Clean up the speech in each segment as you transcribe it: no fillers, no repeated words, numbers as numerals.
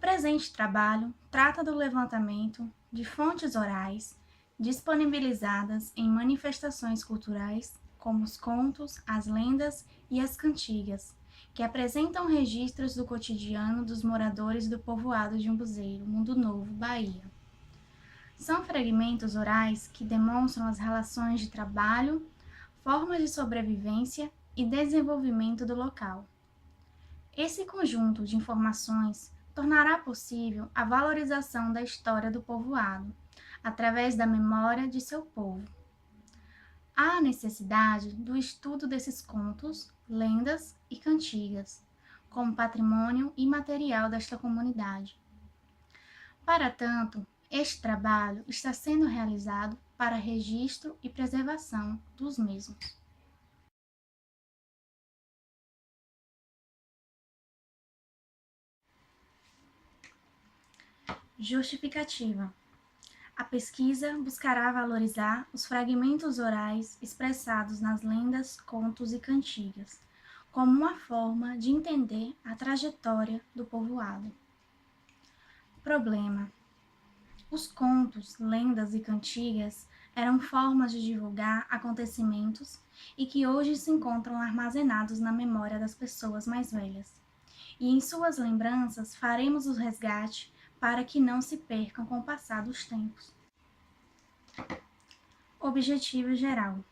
presente trabalho trata do levantamento de fontes orais disponibilizadas em manifestações culturais, como os contos, as lendas e as cantigas, que apresentam registros do cotidiano dos moradores do povoado de Umbuzeiro, Mundo Novo, Bahia. São fragmentos orais que demonstram as relações de trabalho, formas de sobrevivência e desenvolvimento do local. Esse conjunto de informações tornará possível a valorização da história do povoado, através da memória de seu povo. Há a necessidade do estudo desses contos, lendas e cantigas, como patrimônio imaterial desta comunidade. Para tanto, este trabalho está sendo realizado para registro e preservação dos mesmos. Justificativa. A pesquisa buscará valorizar os fragmentos orais expressados nas lendas, contos e cantigas, como uma forma de entender a trajetória do povoado. Problema. Os contos, lendas e cantigas eram formas de divulgar acontecimentos e que hoje se encontram armazenados na memória das pessoas mais velhas. E em suas lembranças faremos o resgate para que não se percam com o passar dos tempos. Objetivo geral.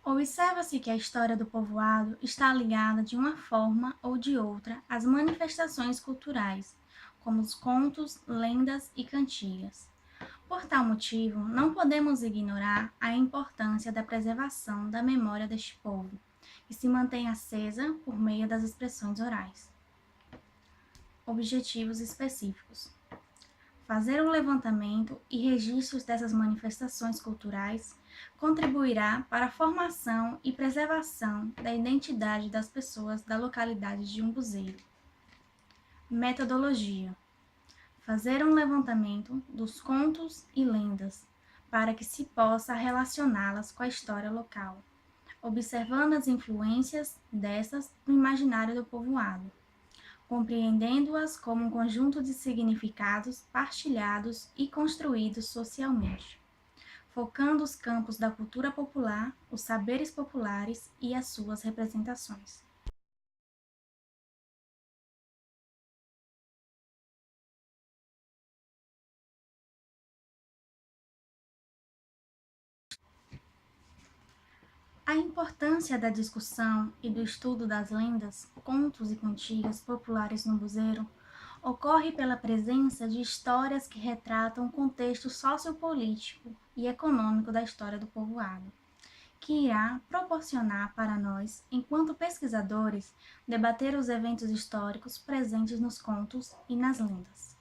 Observa-se que a história do povoado está ligada de uma forma ou de outra às manifestações culturais, como os contos, lendas e cantigas. Por tal motivo, não podemos ignorar a importância da preservação da memória deste povo, que se mantém acesa por meio das expressões orais. Objetivos específicos. Fazer um levantamento e registros dessas manifestações culturais contribuirá para a formação e preservação da identidade das pessoas da localidade de Umbuzeiro. Metodologia. Fazer um levantamento dos contos e lendas para que se possa relacioná-las com a história local, observando as influências dessas no imaginário do povoado, compreendendo-as como um conjunto de significados partilhados e construídos socialmente, focando os campos da cultura popular, os saberes populares e as suas representações. A importância da discussão e do estudo das lendas, contos e cantigas populares no Umbuzeiro ocorre pela presença de histórias que retratam o contexto sociopolítico e econômico da história do povoado, que irá proporcionar para nós, enquanto pesquisadores, debater os eventos históricos presentes nos contos e nas lendas.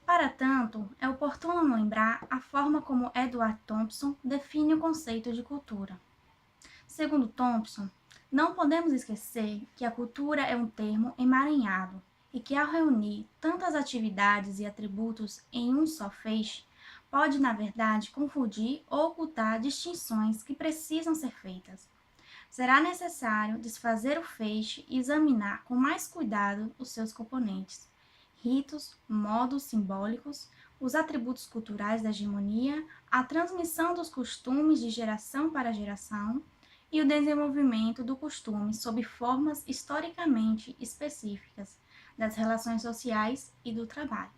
Para tanto, é oportuno lembrar a forma como Edward Thompson define o conceito de cultura. Segundo Thompson, não podemos esquecer que a cultura é um termo emaranhado e que, ao reunir tantas atividades e atributos em um só feixe, pode, na verdade, confundir ou ocultar distinções que precisam ser feitas. Será necessário desfazer o feixe e examinar com mais cuidado os seus componentes, ritos, modos simbólicos, os atributos culturais da hegemonia, a transmissão dos costumes de geração para geração e o desenvolvimento do costume sob formas historicamente específicas das relações sociais e do trabalho.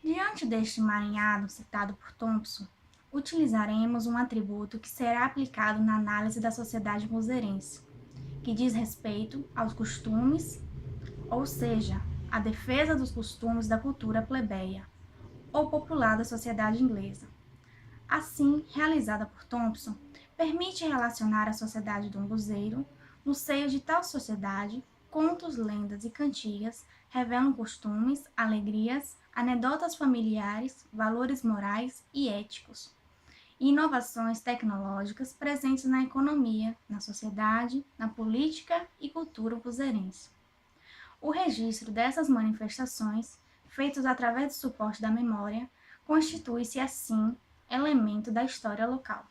Diante deste emaranhado citado por Thompson, utilizaremos um atributo que será aplicado na análise da sociedade umbuzerense, que diz respeito aos costumes, ou seja, a defesa dos costumes da cultura plebeia ou popular da sociedade inglesa. Assim, realizada por Thompson, permite relacionar a sociedade do Umbuzeiro. No seio de tal sociedade, contos, lendas e cantigas revelam costumes, alegrias, anedotas familiares, valores morais e éticos, e inovações tecnológicas presentes na economia, na sociedade, na política e cultura umbuzeirense. O registro dessas manifestações, feitos através do suporte da memória, constitui-se, assim, elemento da história local.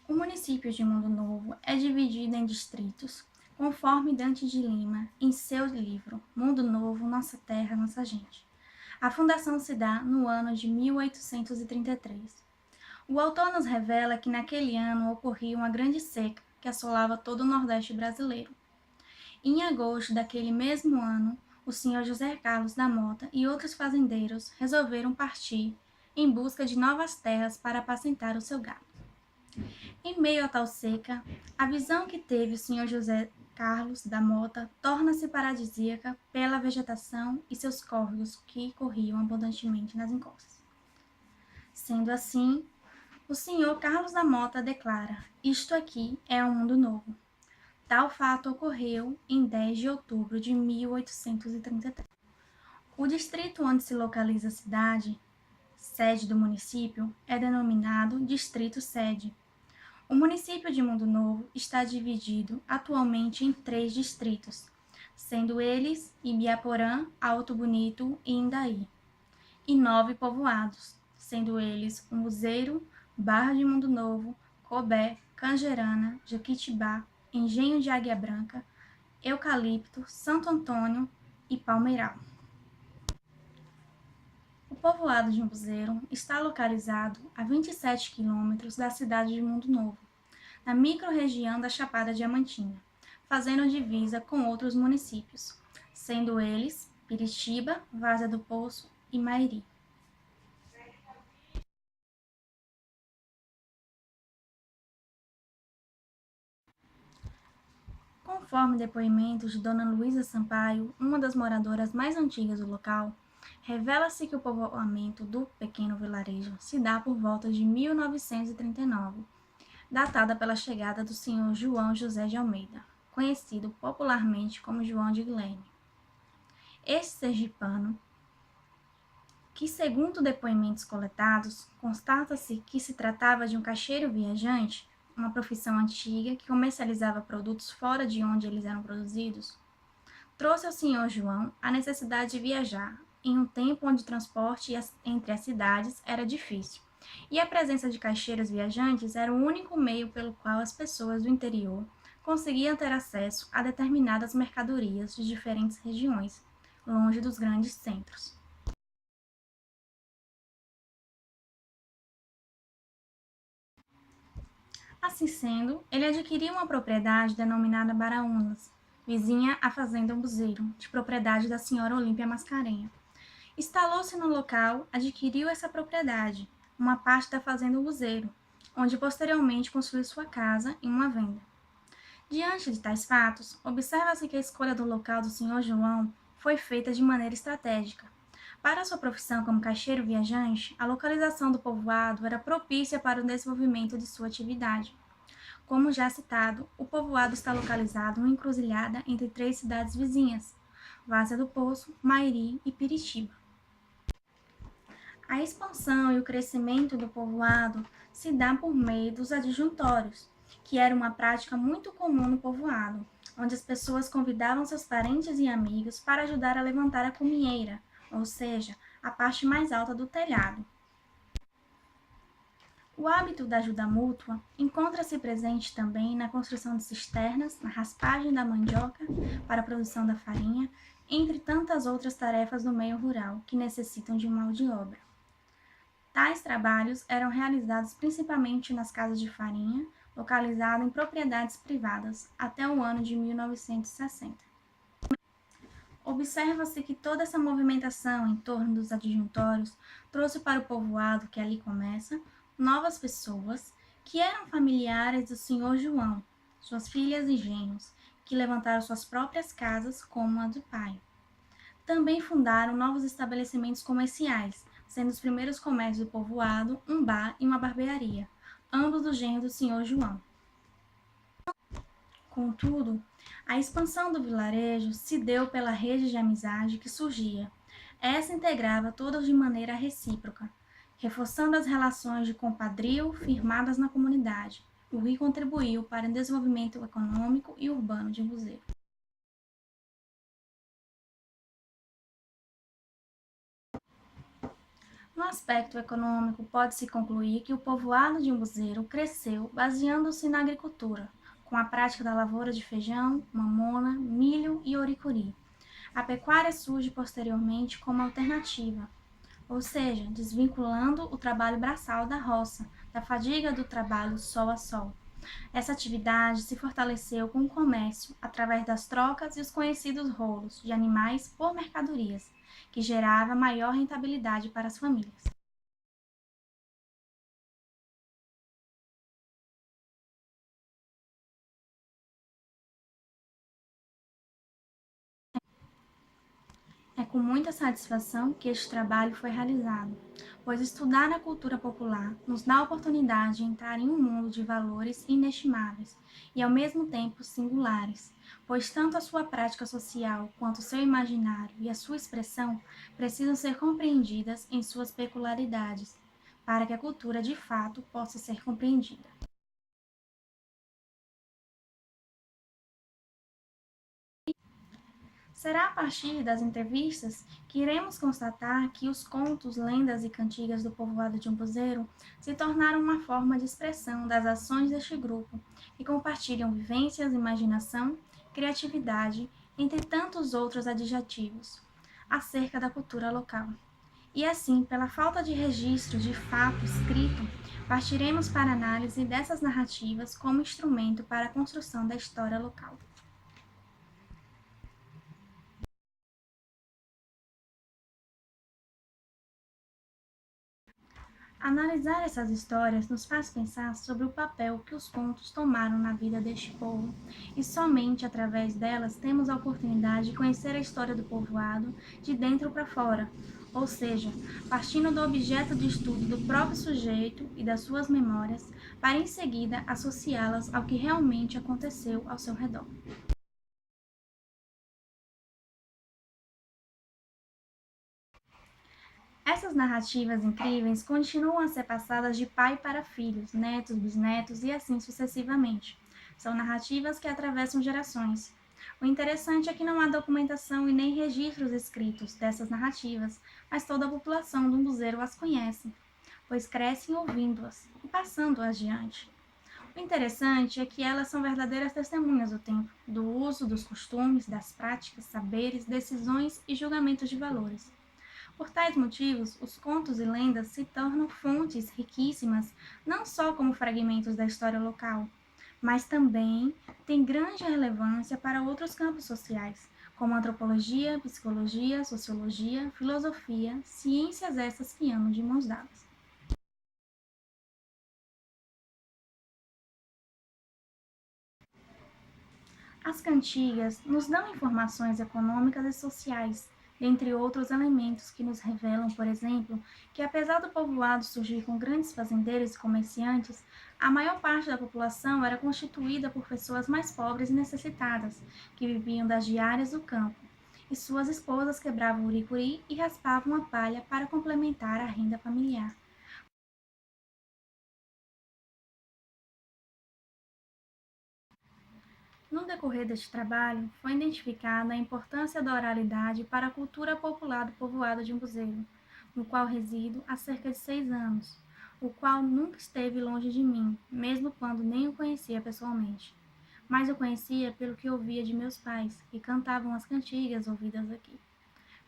O município de Mundo Novo é dividido em distritos, conforme Dante de Lima, em seu livro Mundo Novo, Nossa Terra, Nossa Gente. A fundação se dá no ano de 1833. O autor nos revela que naquele ano ocorria uma grande seca que assolava todo o Nordeste brasileiro. Em agosto daquele mesmo ano, o senhor José Carlos da Mota e outros fazendeiros resolveram partir em busca de novas terras para apacentar o seu gado. Em meio a tal seca, a visão que teve o senhor José Carlos da Mota torna-se paradisíaca pela vegetação e seus córregos que corriam abundantemente nas encostas. Sendo assim, o senhor Carlos da Mota declara: "Isto aqui é um mundo novo." Tal fato ocorreu em 10 de outubro de 1833. O distrito onde se localiza a cidade, sede do município, é denominado Distrito Sede. O município de Mundo Novo está dividido atualmente em 3 distritos, sendo eles Ibiaporã, Alto Bonito e Indaí, e 9 povoados, sendo eles Umuzeiro, Barra de Mundo Novo, Cobé, Canjerana, Jequitibá, Engenho de Águia Branca, Eucalipto, Santo Antônio e Palmeiral. O povoado de Umuzeiro está localizado a 27 quilômetros da cidade de Mundo Novo, na microrregião da Chapada Diamantina, fazendo divisa com outros municípios, sendo eles Piritiba, Várzea do Poço e Mairi. Conforme depoimentos de Dona Luísa Sampaio, uma das moradoras mais antigas do local, revela-se que o povoamento do pequeno vilarejo se dá por volta de 1939, datada pela chegada do senhor João José de Almeida, conhecido popularmente como João de Guilherme. Este sergipano, que segundo depoimentos coletados, constata-se que se tratava de um caixeiro viajante, uma profissão antiga que comercializava produtos fora de onde eles eram produzidos, trouxe ao senhor João a necessidade de viajar, em um tempo onde o transporte entre as cidades era difícil, e a presença de caixeiros viajantes era o único meio pelo qual as pessoas do interior conseguiam ter acesso a determinadas mercadorias de diferentes regiões, longe dos grandes centros. Assim sendo, ele adquiriu uma propriedade denominada Baraúnas, vizinha à fazenda Umuzeiro, de propriedade da senhora Olímpia Mascarenha. Instalou-se no local, adquiriu essa propriedade, uma parte da fazenda Umuzeiro, onde posteriormente construiu sua casa em uma venda. Diante de tais fatos, observa-se que a escolha do local do senhor João foi feita de maneira estratégica. Para sua profissão como caixeiro viajante, a localização do povoado era propícia para o desenvolvimento de sua atividade. Como já citado, o povoado está localizado numa encruzilhada entre 3 cidades vizinhas, Várzea do Poço, Mairi e Piritiba. A expansão e o crescimento do povoado se dá por meio dos adjuntórios, que era uma prática muito comum no povoado, onde as pessoas convidavam seus parentes e amigos para ajudar a levantar a cuminheira, ou seja, a parte mais alta do telhado. O hábito da ajuda mútua encontra-se presente também na construção de cisternas, na raspagem da mandioca para a produção da farinha, entre tantas outras tarefas do meio rural que necessitam de mão de obra. Tais trabalhos eram realizados principalmente nas casas de farinha, localizadas em propriedades privadas, até o ano de 1960. Observa-se que toda essa movimentação em torno dos adjuntórios trouxe para o povoado que ali começa novas pessoas que eram familiares do senhor João, suas filhas e genros, que levantaram suas próprias casas como a do pai. Também fundaram novos estabelecimentos comerciais, sendo os primeiros comércios do povoado um bar e uma barbearia, ambos do genro do senhor João. Contudo, a expansão do vilarejo se deu pela rede de amizade que surgia. Essa integrava todos de maneira recíproca, reforçando as relações de compadrio firmadas na comunidade, o que contribuiu para o desenvolvimento econômico e urbano de Umuzeiro. No aspecto econômico, pode-se concluir que o povoado de Umbuzeiro cresceu baseando-se na agricultura, com a prática da lavoura de feijão, mamona, milho e oricuri. A pecuária surge posteriormente como alternativa, ou seja, desvinculando o trabalho braçal da roça, da fadiga do trabalho sol a sol. Essa atividade se fortaleceu com o comércio através das trocas e os conhecidos rolos de animais por mercadorias, que gerava maior rentabilidade para as famílias. É com muita satisfação que este trabalho foi realizado, pois estudar a cultura popular nos dá a oportunidade de entrar em um mundo de valores inestimáveis e ao mesmo tempo singulares, pois tanto a sua prática social quanto o seu imaginário e a sua expressão precisam ser compreendidas em suas peculiaridades, para que a cultura de fato possa ser compreendida. Será a partir das entrevistas que iremos constatar que os contos, lendas e cantigas do povoado de Umbuzeiro se tornaram uma forma de expressão das ações deste grupo, que compartilham vivências, imaginação, criatividade, entre tantos outros adjetivos, acerca da cultura local. E assim, pela falta de registro de fato escrito, partiremos para a análise dessas narrativas como instrumento para a construção da história local. Analisar essas histórias nos faz pensar sobre o papel que os contos tomaram na vida deste povo, e somente através delas temos a oportunidade de conhecer a história do povoado de dentro para fora, ou seja, partindo do objeto de estudo do próprio sujeito e das suas memórias, para em seguida associá-las ao que realmente aconteceu ao seu redor. Essas narrativas incríveis continuam a ser passadas de pai para filhos, netos, bisnetos e assim sucessivamente. São narrativas que atravessam gerações. O interessante é que não há documentação e nem registros escritos dessas narrativas, mas toda a população do Umbuzeiro as conhece, pois crescem ouvindo-as e passando-as adiante. O interessante é que elas são verdadeiras testemunhas do tempo, do uso, dos costumes, das práticas, saberes, decisões e julgamentos de valores. Por tais motivos, os contos e lendas se tornam fontes riquíssimas não só como fragmentos da história local, mas também têm grande relevância para outros campos sociais, como antropologia, psicologia, sociologia, filosofia, ciências essas que andam de mãos dadas. As cantigas nos dão informações econômicas e sociais, dentre outros elementos que nos revelam, por exemplo, que apesar do povoado surgir com grandes fazendeiros e comerciantes, a maior parte da população era constituída por pessoas mais pobres e necessitadas, que viviam das diárias do campo, e suas esposas quebravam o uricuri e raspavam a palha para complementar a renda familiar. No decorrer deste trabalho, foi identificada a importância da oralidade para a cultura popular do povoado de Umbuzeiro, no qual resido há cerca de 6 anos, o qual nunca esteve longe de mim, mesmo quando nem o conhecia pessoalmente. Mas o conhecia pelo que ouvia de meus pais, que cantavam as cantigas ouvidas aqui.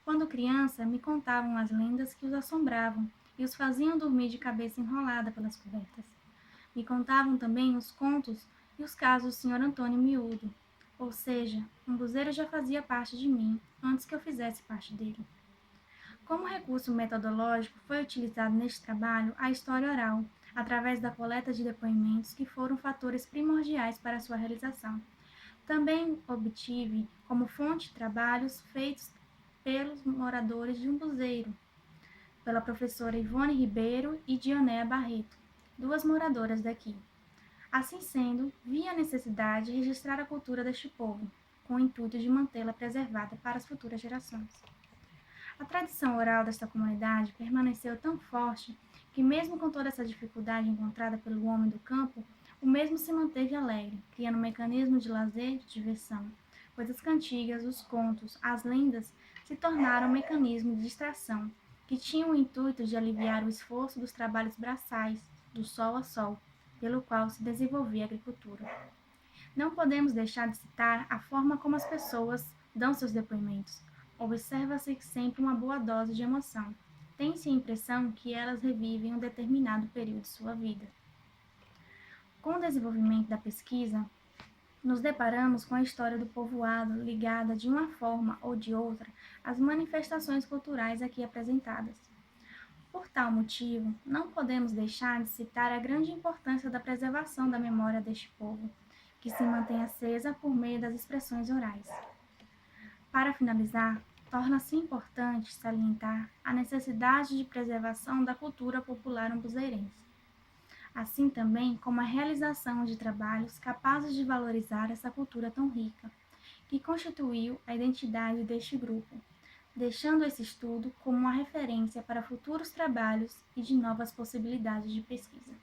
Quando criança, me contavam as lendas que os assombravam e os faziam dormir de cabeça enrolada pelas cobertas. Me contavam também os contos e os casos do Sr. Antônio Miúdo, ou seja, Umbuzeiro já fazia parte de mim antes que eu fizesse parte dele. Como recurso metodológico, foi utilizado neste trabalho a história oral, através da coleta de depoimentos que foram fatores primordiais para sua realização. Também obtive como fonte trabalhos feitos pelos moradores de Umbuzeiro, pela professora Ivone Ribeiro e Dionéa Barreto, duas moradoras daqui. Assim sendo, vi a necessidade de registrar a cultura deste povo, com o intuito de mantê-la preservada para as futuras gerações. A tradição oral desta comunidade permaneceu tão forte que, mesmo com toda essa dificuldade encontrada pelo homem do campo, o mesmo se manteve alegre, criando um mecanismo de lazer e de diversão, pois as cantigas, os contos, as lendas se tornaram um mecanismo de distração que tinham o intuito de aliviar o esforço dos trabalhos braçais, do sol a sol, pelo qual se desenvolvia a agricultura. Não podemos deixar de citar a forma como as pessoas dão seus depoimentos. Observa-se sempre uma boa dose de emoção. Tem-se a impressão que elas revivem um determinado período de sua vida. Com o desenvolvimento da pesquisa, nos deparamos com a história do povoado ligada de uma forma ou de outra às manifestações culturais aqui apresentadas. Por tal motivo, não podemos deixar de citar a grande importância da preservação da memória deste povo, que se mantém acesa por meio das expressões orais. Para finalizar, torna-se importante salientar a necessidade de preservação da cultura popular umbuzeirense, assim também como a realização de trabalhos capazes de valorizar essa cultura tão rica, que constituiu a identidade deste grupo, deixando esse estudo como uma referência para futuros trabalhos e de novas possibilidades de pesquisa.